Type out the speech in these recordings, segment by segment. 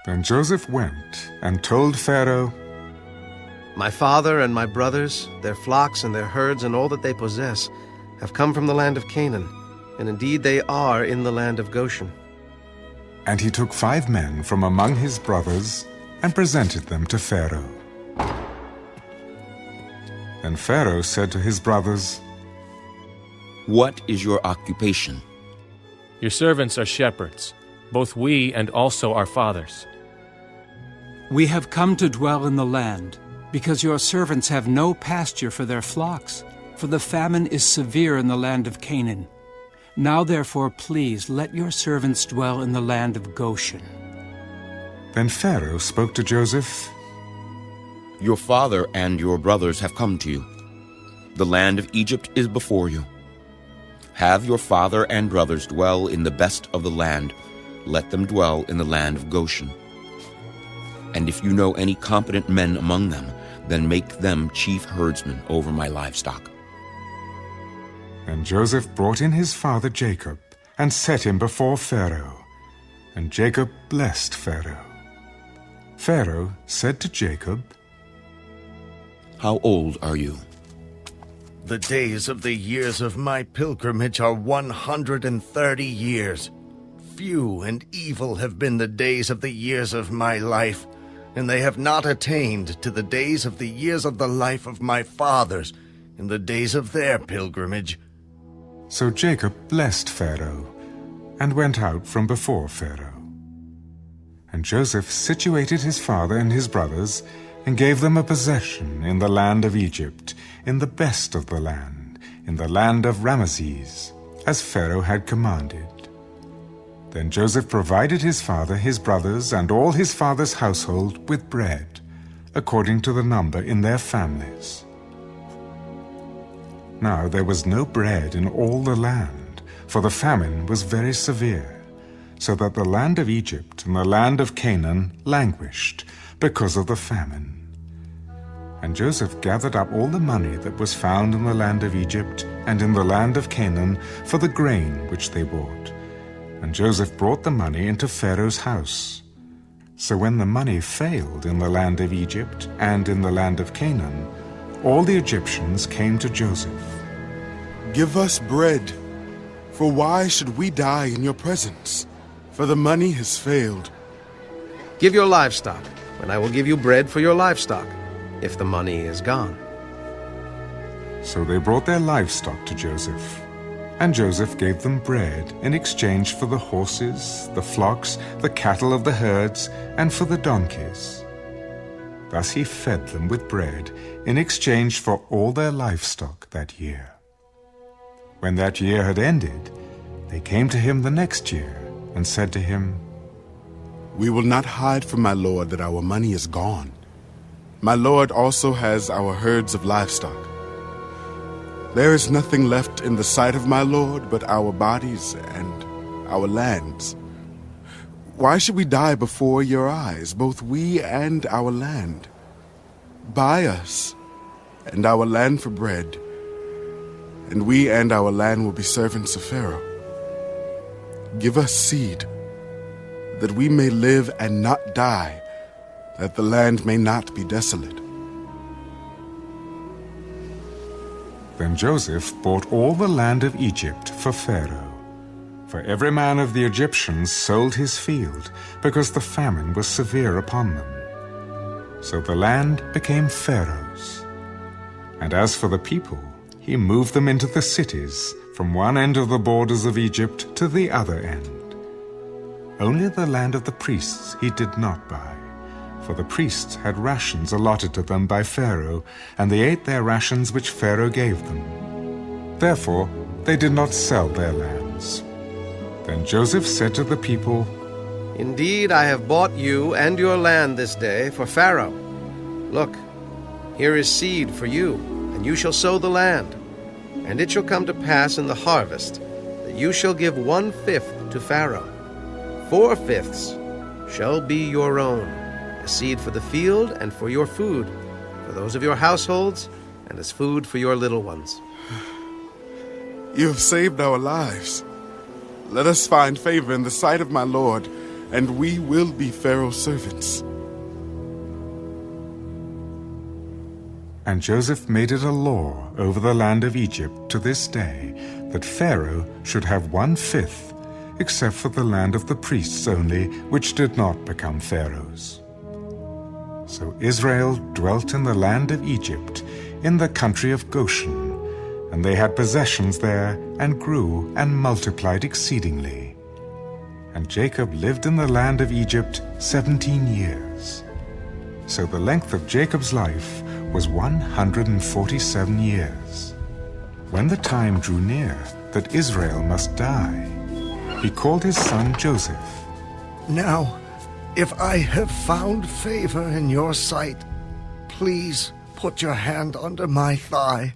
Then Joseph went and told Pharaoh, My father and my brothers, their flocks and their herds and all that they possess, have come from the land of Canaan, and indeed they are in the land of Goshen. And he took 5 men from among his brothers and presented them to Pharaoh. Then Pharaoh said to his brothers, What is your occupation? Your servants are shepherds, both we and also our fathers. We have come to dwell in the land, because your servants have no pasture for their flocks, for the famine is severe in the land of Canaan. Now therefore, please, let your servants dwell in the land of Goshen. Then Pharaoh spoke to Joseph, Your father and your brothers have come to you. The land of Egypt is before you. Have your father and brothers dwell in the best of the land. Let them dwell in the land of Goshen. And if you know any competent men among them, then make them chief herdsmen over my livestock. And Joseph brought in his father Jacob and set him before Pharaoh. And Jacob blessed Pharaoh. Pharaoh said to Jacob, How old are you? The days of the years of my pilgrimage are 130 years. Few and evil have been the days of the years of my life, and they have not attained to the days of the years of the life of my fathers in the days of their pilgrimage. So Jacob blessed Pharaoh and went out from before Pharaoh. And Joseph situated his father and his brothers and gave them a possession in the land of Egypt, in the best of the land, in the land of Ramesses, as Pharaoh had commanded. Then Joseph provided his father, his brothers, and all his father's household with bread, according to the number in their families. Now there was no bread in all the land, for the famine was very severe, so that the land of Egypt and the land of Canaan languished because of the famine. And Joseph gathered up all the money that was found in the land of Egypt and in the land of Canaan for the grain which they bought. And Joseph brought the money into Pharaoh's house. So when the money failed in the land of Egypt and in the land of Canaan, all the Egyptians came to Joseph. Give us bread, for why should we die in your presence? For the money has failed. Give your livestock, and I will give you bread for your livestock, if the money is gone. So they brought their livestock to Joseph, and Joseph gave them bread in exchange for the horses, the flocks, the cattle of the herds, and for the donkeys. Thus he fed them with bread in exchange for all their livestock that year. When that year had ended, they came to him the next year and said to him, We will not hide from my lord that our money is gone. My lord also has our herds of livestock. There is nothing left in the sight of my lord but our bodies and our lands. Why should we die before your eyes, both we and our land? Buy us and our land for bread, and we and our land will be servants of Pharaoh. Give us seed, that we may live and not die, that the land may not be desolate. Then Joseph bought all the land of Egypt for Pharaoh. For every man of the Egyptians sold his field, because the famine was severe upon them. So the land became Pharaoh's. And as for the people, he moved them into the cities, from one end of the borders of Egypt to the other end. Only the land of the priests he did not buy, for the priests had rations allotted to them by Pharaoh, and they ate their rations which Pharaoh gave them. Therefore they did not sell their lands. Then Joseph said to the people, Indeed, I have bought you and your land this day for Pharaoh. Look, here is seed for you, and you shall sow the land. And it shall come to pass in the harvest that you shall give 1/5 to Pharaoh. 4/5 shall be your own, as seed for the field and for your food, for those of your households, and as food for your little ones. You have saved our lives. Let us find favor in the sight of my lord, and we will be Pharaoh's servants. And Joseph made it a law over the land of Egypt to this day that Pharaoh should have 1/5, except for the land of the priests only, which did not become Pharaoh's. So Israel dwelt in the land of Egypt, in the country of Goshen, and they had possessions there, and grew and multiplied exceedingly. And Jacob lived in the land of Egypt 17 years. So the length of Jacob's life was 147 years. When the time drew near that Israel must die, he called his son Joseph. Now, if I have found favor in your sight, please put your hand under my thigh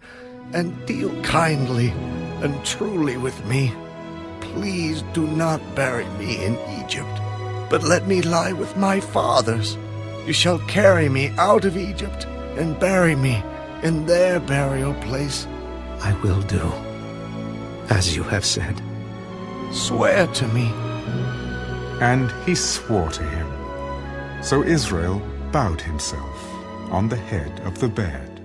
and deal kindly and truly with me. Please do not bury me in Egypt, but let me lie with my fathers. You shall carry me out of Egypt and bury me in their burial place. I will do as you have said. Swear to me. And he swore to him. So Israel bowed himself on the head of the bed.